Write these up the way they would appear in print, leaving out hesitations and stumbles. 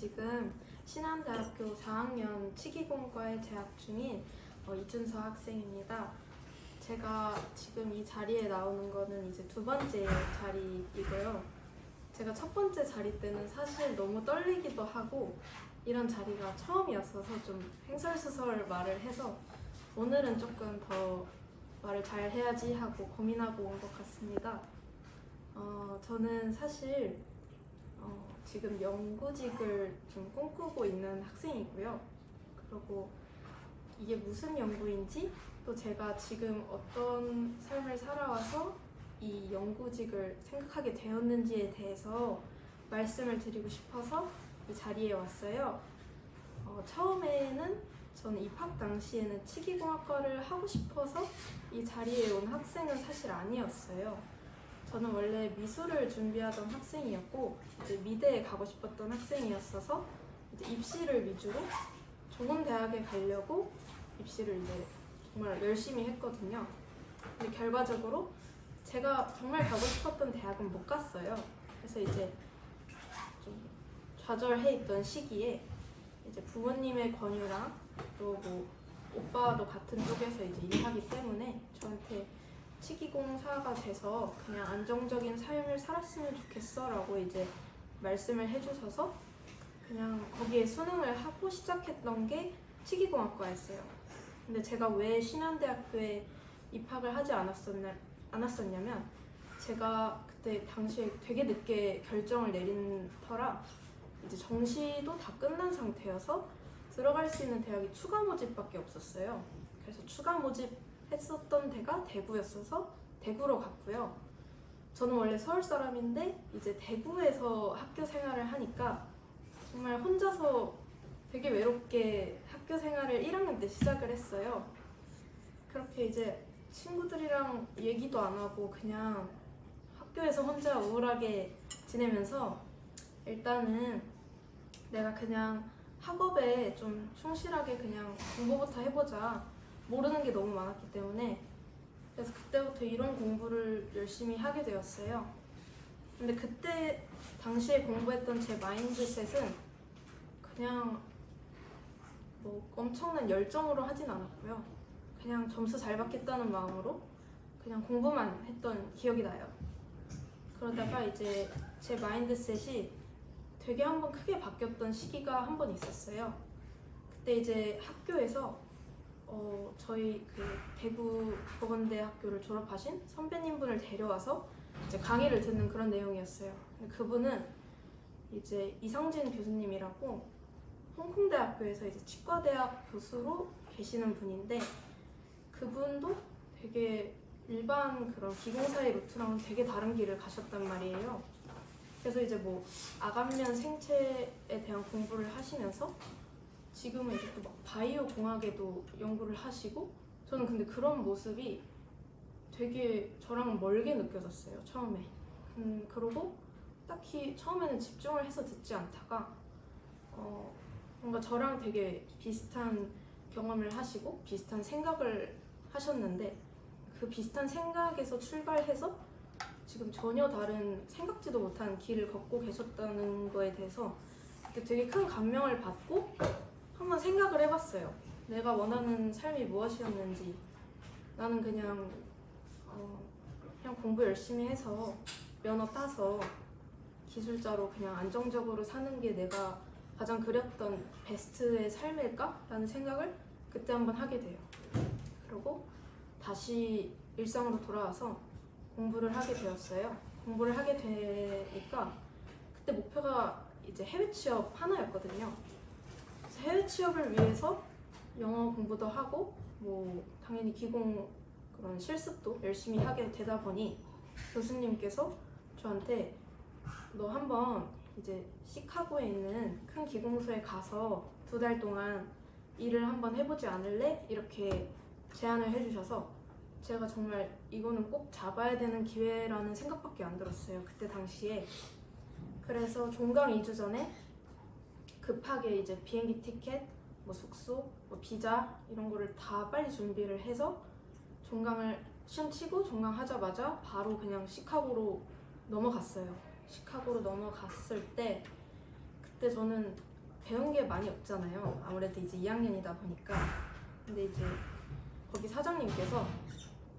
지금 신한대학교 4학년 치기공과에 재학 중인 이준서 학생입니다. 제가 지금 이 자리에 나오는 거는 이제 두 번째 자리이고요. 제가 첫 번째 자리 때는 사실 너무 떨리기도 하고 이런 자리가 처음이었어서 좀 횡설수설 말을 해서 오늘은 조금 더 말을 잘 해야지 하고 고민하고 온 것 같습니다. 저는 사실 지금 연구직을 좀 꿈꾸고 있는 학생이고요. 그리고 이게 무슨 연구인지 또 제가 지금 어떤 삶을 살아와서 이 연구직을 생각하게 되었는지에 대해서 말씀을 드리고 싶어서 이 자리에 왔어요. 처음에는 저는 입학 당시에는 치기공학과를 하고 싶어서 이 자리에 온 학생은 사실 아니었어요. 저는 원래 미술을 준비하던 학생이었고 이제 미대에 가고 싶었던 학생이었어서 이제 입시를 위주로 좋은 대학에 가려고 입시를 이제 정말 열심히 했거든요. 근데 결과적으로 제가 정말 가고 싶었던 대학은 못 갔어요. 그래서 이제 좀 좌절해 있던 시기에 이제 부모님의 권유랑 또 뭐 오빠도 같은 쪽에서 이제 일하기 때문에 저한테 치기공사가 돼서 그냥 안정적인 삶을 살았으면 좋겠어 라고 이제 말씀을 해주셔서 그냥 거기에 수능을 하고 시작했던 게 치기공학과였어요. 근데 제가 왜 신한대학교에 입학을 하지 않았었냐면 제가 그때 당시에 되게 늦게 결정을 내린 터라 이제 정시도 다 끝난 상태여서 들어갈 수 있는 대학이 추가 모집밖에 없었어요. 그래서 추가 모집 했었던 데가 대구였어서 대구로 갔고요. 저는 원래 서울 사람인데 이제 대구에서 학교 생활을 하니까 정말 혼자서 되게 외롭게 학교 생활을 1학년 때 시작을 했어요. 그렇게 이제 친구들이랑 얘기도 안 하고 그냥 학교에서 혼자 우울하게 지내면서 일단은 내가 그냥 학업에 좀 충실하게 그냥 공부부터 해보자. 모르는 게 너무 많았기 때문에 그래서 그때부터 이론 공부를 열심히 하게 되었어요. 근데 그때 당시에 공부했던 제 마인드셋은 그냥 뭐 엄청난 열정으로 하진 않았고요. 그냥 점수 잘 받겠다는 마음으로 그냥 공부만 했던 기억이 나요. 그러다가 이제 제 마인드셋이 되게 한번 크게 바뀌었던 시기가 한 번 있었어요. 그때 이제 학교에서 저희 그 대구 보건대학교를 졸업하신 선배님분을 데려와서 이제 강의를 듣는 그런 내용이었어요. 그분은 이제 이성진 교수님이라고 홍콩대학교에서 이제 치과대학 교수로 계시는 분인데 그분도 되게 일반 그런 기공사의 루트랑은 되게 다른 길을 가셨단 말이에요. 그래서 이제 뭐 아간면 생체에 대한 공부를 하시면서 지금은 이제 또 막 바이오 공학에도 연구를 하시고 저는 근데 그런 모습이 되게 저랑 멀게 느껴졌어요 처음에. 그러고 딱히 처음에는 집중을 해서 듣지 않다가 뭔가 저랑 되게 비슷한 경험을 하시고 비슷한 생각을 하셨는데 그 비슷한 생각에서 출발해서 지금 전혀 다른 생각지도 못한 길을 걷고 계셨다는 거에 대해서 되게 큰 감명을 받고 한번 생각을 해봤어요. 내가 원하는 삶이 무엇이었는지. 나는 그냥 공부 열심히 해서 면허 따서 기술자로 그냥 안정적으로 사는 게 내가 가장 그렸던 베스트의 삶일까? 라는 생각을 그때 한번 하게 돼요. 그리고 다시 일상으로 돌아와서 공부를 하게 되었어요. 공부를 하게 되니까 그때 목표가 이제 해외 취업 하나였거든요. 그래서 해외 취업을 위해서 영어 공부도 하고 뭐 당연히 기공 그런 실습도 열심히 하게 되다 보니 교수님께서 저한테 너 한번 이제 시카고에 있는 큰 기공소에 가서 2달 동안 일을 한번 해보지 않을래? 이렇게 제안을 해주셔서 제가 정말 이거는 꼭 잡아야 되는 기회라는 생각밖에 안 들었어요. 그때 당시에. 그래서 종강 2주 전에 급하게 이제 비행기 티켓, 뭐 숙소, 뭐 비자 이런 거를 다 빨리 준비를 해서 종강을 시험 치고 종강하자마자 바로 그냥 시카고로 넘어갔어요. 시카고로 넘어갔을 때 그때 저는 배운 게 많이 없잖아요. 아무래도 이제 2학년이다 보니까. 근데 이제 거기 사장님께서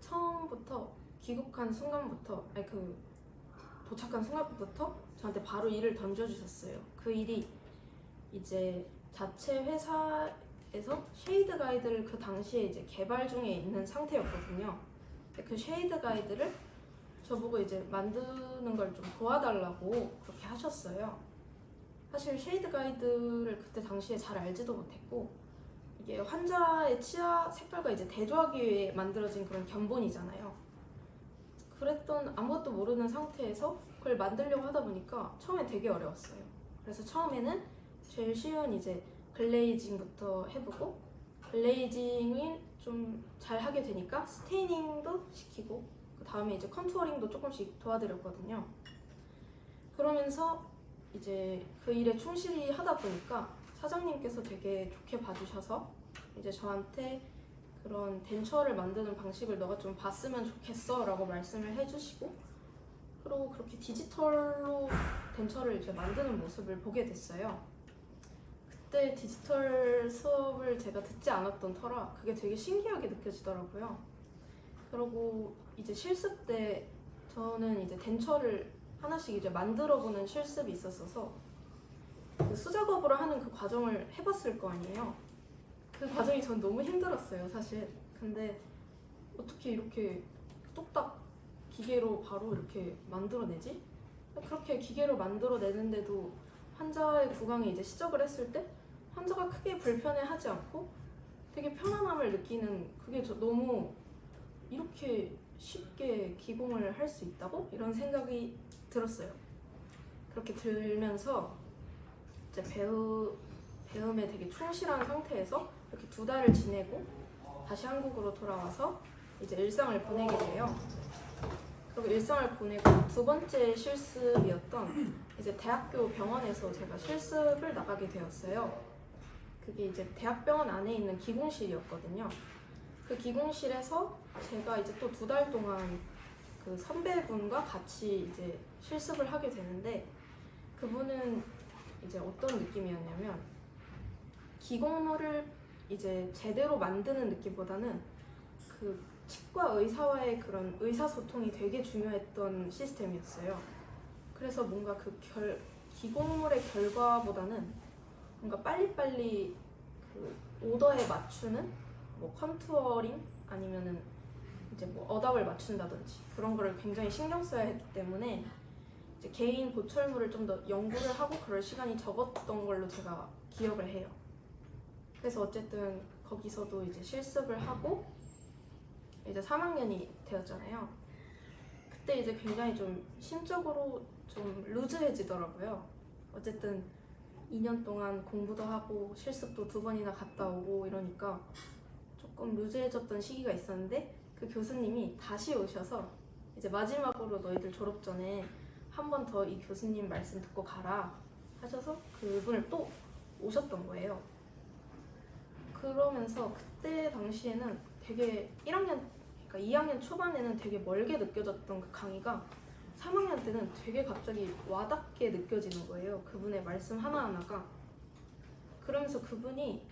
처음부터 귀국한 순간부터, 아니 그 도착한 순간부터 저한테 바로 일을 던져주셨어요. 그 일이 이제 자체 회사에서 쉐이드 가이드를 그 당시에 이제 개발 중에 있는 상태였거든요. 근데 그 쉐이드 가이드를 저보고 이제 만드는 걸 좀 도와달라고 그렇게 하셨어요. 사실 쉐이드 가이드를 그때 당시에 잘 알지도 못했고, 이게 환자의 치아 색깔과 이제 대조하기 위해 만들어진 그런 견본이잖아요. 그랬던 아무것도 모르는 상태에서 그걸 만들려고 하다 보니까 처음에 되게 어려웠어요. 그래서 처음에는 제일 쉬운 이제 글레이징부터 해보고, 글레이징을 좀 잘 하게 되니까 스테이닝도 시키고, 그 다음에 이제 컨투어링도 조금씩 도와드렸거든요. 그러면서 이제 그 일에 충실히 하다 보니까 사장님께서 되게 좋게 봐주셔서 이제 저한테 그런 덴처를 만드는 방식을 너가 좀 봤으면 좋겠어 라고 말씀을 해주시고, 그리고 그렇게 디지털로 덴처를 이제 만드는 모습을 보게 됐어요. 그때 디지털 수업을 제가 듣지 않았던 터라 그게 되게 신기하게 느껴지더라고요. 그리고 이제 실습 때 저는 이제 덴처를 하나씩 이제 만들어보는 실습이 있었어서 그 수작업으로 하는 그 과정을 해봤을 거 아니에요. 그 과정이 전 너무 힘들었어요, 사실. 근데 어떻게 이렇게 뚝딱 기계로 바로 이렇게 만들어내지? 그렇게 기계로 만들어내는데도 환자의 구강에 이제 시작을 했을 때 환자가 크게 불편해하지 않고 되게 편안함을 느끼는, 그게 저 너무 이렇게 쉽게 기공을 할 수 있다고? 이런 생각이 들었어요. 그렇게 들면서 이제 배움에 되게 충실한 상태에서 이렇게 2달을 지내고 다시 한국으로 돌아와서 이제 일상을 보내게 돼요. 그리고 일상을 보내고 두 번째 실습이었던 이제 대학교 병원에서 제가 실습을 나가게 되었어요. 그게 이제 대학병원 안에 있는 기공실이었거든요. 그 기공실에서 제가 이제 또 2달 동안 그 선배분과 같이 이제 실습을 하게 되는데, 그분은 이제 어떤 느낌이었냐면 기공물을 이제 제대로 만드는 느낌보다는 그 치과 의사와의 그런 의사소통이 되게 중요했던 시스템이었어요. 그래서 뭔가 그 기공물의 결과보다는 뭔가 빨리빨리 그 오더에 맞추는 뭐 컨투어링 아니면은 이제 뭐 어답을 맞춘다든지 그런 거를 굉장히 신경 써야 했기 때문에 이제 개인 보철물을 좀 더 연구를 하고 그럴 시간이 적었던 걸로 제가 기억을 해요. 그래서 어쨌든 거기서도 이제 실습을 하고 이제 3학년이 되었잖아요. 그때 이제 굉장히 좀 심적으로 좀 루즈해지더라고요. 어쨌든 2년 동안 공부도 하고 실습도 2번이나 갔다 오고 이러니까 조금 루즈해졌던 시기가 있었는데, 그 교수님이 다시 오셔서 이제 마지막으로 너희들 졸업 전에 한 번 더 이 교수님 말씀 듣고 가라 하셔서 그분을 또 오셨던 거예요. 그러면서 그때 당시에는 되게 1학년, 그러니까 2학년 초반에는 되게 멀게 느껴졌던 그 강의가 3학년 때는 되게 갑자기 와닿게 느껴지는 거예요. 그분의 말씀 하나하나가. 그러면서 그분이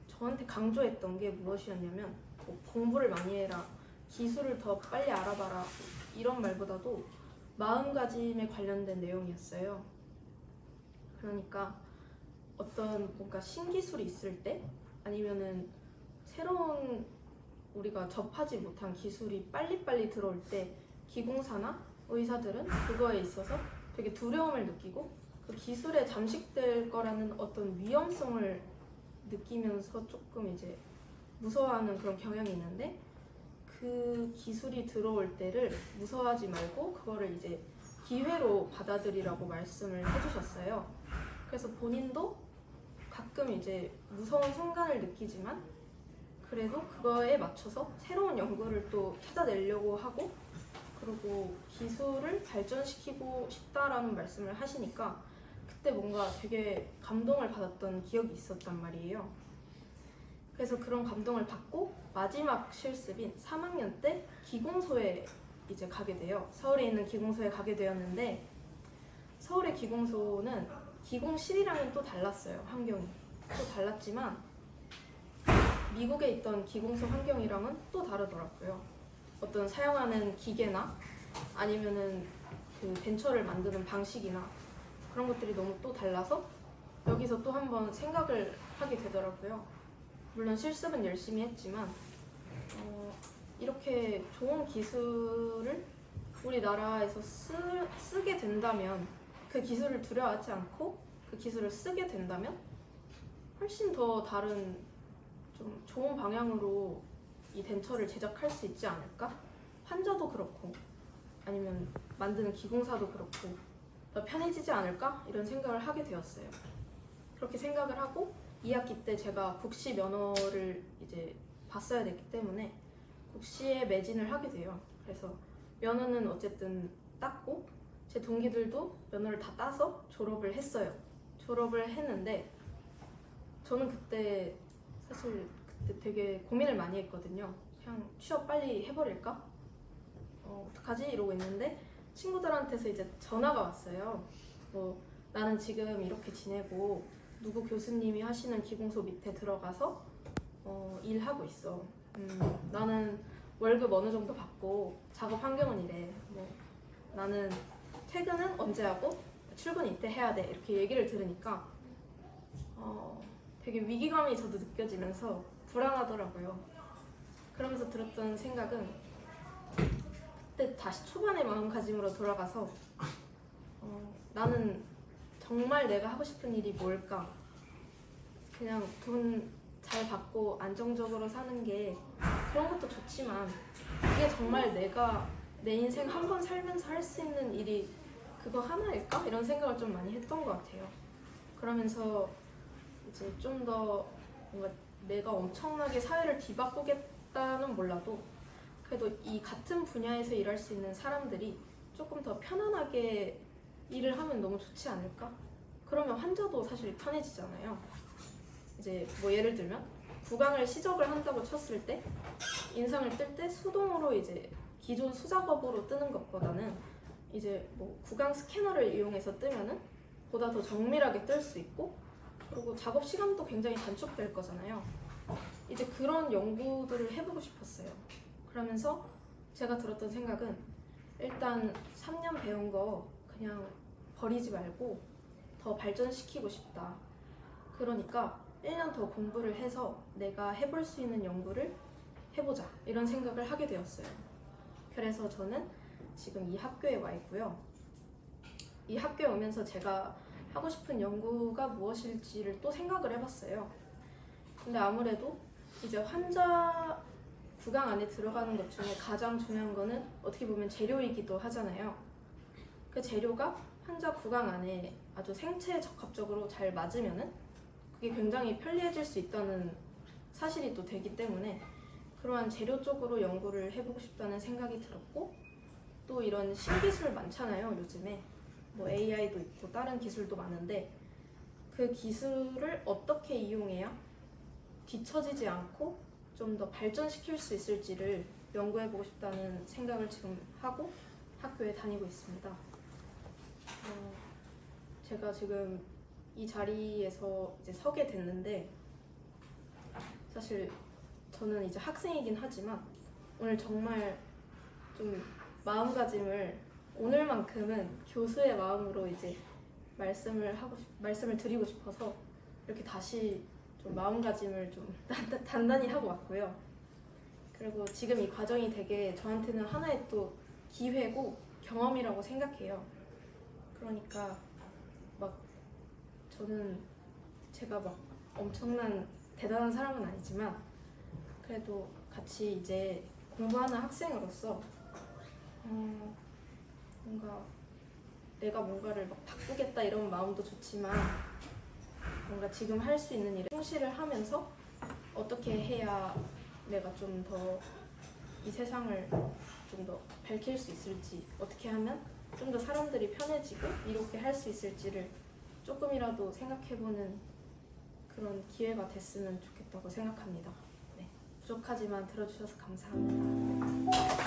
저한테 강조했던 게 무엇이었냐면 뭐 공부를 많이 해라, 기술을 더 빨리 알아봐라, 이런 말보다도 마음가짐에 관련된 내용이었어요. 그러니까 어떤 뭔가 신기술이 있을 때 아니면은 새로운 우리가 접하지 못한 기술이 빨리빨리 들어올 때 기공사나 의사들은 그거에 있어서 되게 두려움을 느끼고 그 기술에 잠식될 거라는 어떤 위험성을 느끼면서 조금 이제 무서워하는 그런 경향이 있는데, 그 기술이 들어올 때를 무서워하지 말고 그거를 이제 기회로 받아들이라고 말씀을 해주셨어요. 그래서 본인도 가끔 이제 무서운 순간을 느끼지만 그래도 그거에 맞춰서 새로운 연구를 또 찾아내려고 하고, 그리고 기술을 발전시키고 싶다라는 말씀을 하시니까 그때 뭔가 되게 감동을 받았던 기억이 있었단 말이에요. 그래서 그런 감동을 받고 마지막 실습인 3학년 때 기공소에 이제 가게 돼요. 서울에 있는 기공소에 가게 되었는데, 서울의 기공소는 기공실이랑은 또 달랐어요. 환경이 또 달랐지만 미국에 있던 기공소 환경이랑은 또 다르더라고요. 어떤 사용하는 기계나 아니면은 그 벤처를 만드는 방식이나 그런 것들이 너무 또 달라서 여기서 또 한번 생각을 하게 되더라고요. 물론 실습은 열심히 했지만 이렇게 좋은 기술을 우리나라에서 쓰게 된다면, 그 기술을 두려워하지 않고 그 기술을 쓰게 된다면 훨씬 더 다른 좀 좋은 방향으로 이 덴처를 제작할 수 있지 않을까? 환자도 그렇고 아니면 만드는 기공사도 그렇고 더 편해지지 않을까? 이런 생각을 하게 되었어요. 그렇게 생각을 하고 2학기 때 제가 국시 면허를 이제 봤어야 됐기 때문에 국시에 매진을 하게 돼요. 그래서 면허는 어쨌든 땄고 제 동기들도 면허를 다 따서 졸업을 했어요. 졸업을 했는데 저는 그때 사실 되게 고민을 많이 했거든요. 그냥 취업 빨리 해버릴까? 어떡하지? 이러고 있는데 친구들한테서 이제 전화가 왔어요. 뭐 나는 지금 이렇게 지내고 누구 교수님이 하시는 기공소 밑에 들어가서 일하고 있어. 나는 월급 어느 정도 받고 작업 환경은 이래. 뭐 나는 퇴근은 언제 하고 출근 이때 해야 돼. 이렇게 얘기를 들으니까 되게 위기감이 저도 느껴지면서 불안하더라고요. 그러면서 들었던 생각은 그때 다시 초반의 마음가짐으로 돌아가서 나는 정말 내가 하고 싶은 일이 뭘까? 그냥 돈 잘 받고 안정적으로 사는 게 그런 것도 좋지만 이게 정말 내가 내 인생 한 번 살면서 할 수 있는 일이 그거 하나일까? 이런 생각을 좀 많이 했던 것 같아요. 그러면서 이제 좀 더 뭔가 내가 엄청나게 사회를 뒤바꾸겠다는 몰라도 그래도 이 같은 분야에서 일할 수 있는 사람들이 조금 더 편안하게 일을 하면 너무 좋지 않을까? 그러면 환자도 사실 편해지잖아요. 이제 뭐 예를 들면 구강을 시적을 한다고 쳤을 때 인상을 뜰 때 수동으로 이제 기존 수작업으로 뜨는 것보다는 이제 뭐 구강 스캐너를 이용해서 뜨면은 보다 더 정밀하게 뜰 수 있고 그리고 작업 시간도 굉장히 단축될 거잖아요. 이제 그런 연구들을 해보고 싶었어요. 그러면서 제가 들었던 생각은 일단 3년 배운 거 그냥 버리지 말고 더 발전시키고 싶다. 그러니까 1년 더 공부를 해서 내가 해볼 수 있는 연구를 해보자. 이런 생각을 하게 되었어요. 그래서 저는 지금 이 학교에 와 있고요. 이 학교에 오면서 제가 하고 싶은 연구가 무엇일지를 또 생각을 해봤어요. 근데 아무래도 이제 환자 구강 안에 들어가는 것 중에 가장 중요한 거는 어떻게 보면 재료이기도 하잖아요. 그 재료가 환자 구강 안에 아주 생체에 적합적으로 잘 맞으면은 그게 굉장히 편리해질 수 있다는 사실이 또 되기 때문에 그러한 재료 쪽으로 연구를 해보고 싶다는 생각이 들었고 또 이런 신기술 많잖아요. 요즘에 뭐 AI도 있고 다른 기술도 많은데 그 기술을 어떻게 이용해야 뒤처지지 않고 좀 더 발전시킬 수 있을지를 연구해보고 싶다는 생각을 지금 하고 학교에 다니고 있습니다. 제가 지금 이 자리에서 이제 서게 됐는데 사실 저는 이제 학생이긴 하지만 오늘 정말 좀 마음가짐을 오늘만큼은 교수의 마음으로 이제 말씀을 드리고 싶어서 이렇게 다시 좀 마음가짐을 좀 단단히 하고 왔고요. 그리고 지금 이 과정이 되게 저한테는 하나의 또 기회고 경험이라고 생각해요. 그러니까 막 저는 제가 막 엄청난 대단한 사람은 아니지만 그래도 같이 이제 공부하는 학생으로서 뭔가 내가 뭔가를 막 바꾸겠다 이런 마음도 좋지만 뭔가 지금 할 수 있는 일에 충실을 하면서 어떻게 해야 내가 좀 더 이 세상을 좀 더 밝힐 수 있을지 어떻게 하면 좀 더 사람들이 편해지고 이롭게 할 수 있을지를 조금이라도 생각해보는 그런 기회가 됐으면 좋겠다고 생각합니다. 네, 부족하지만 들어주셔서 감사합니다.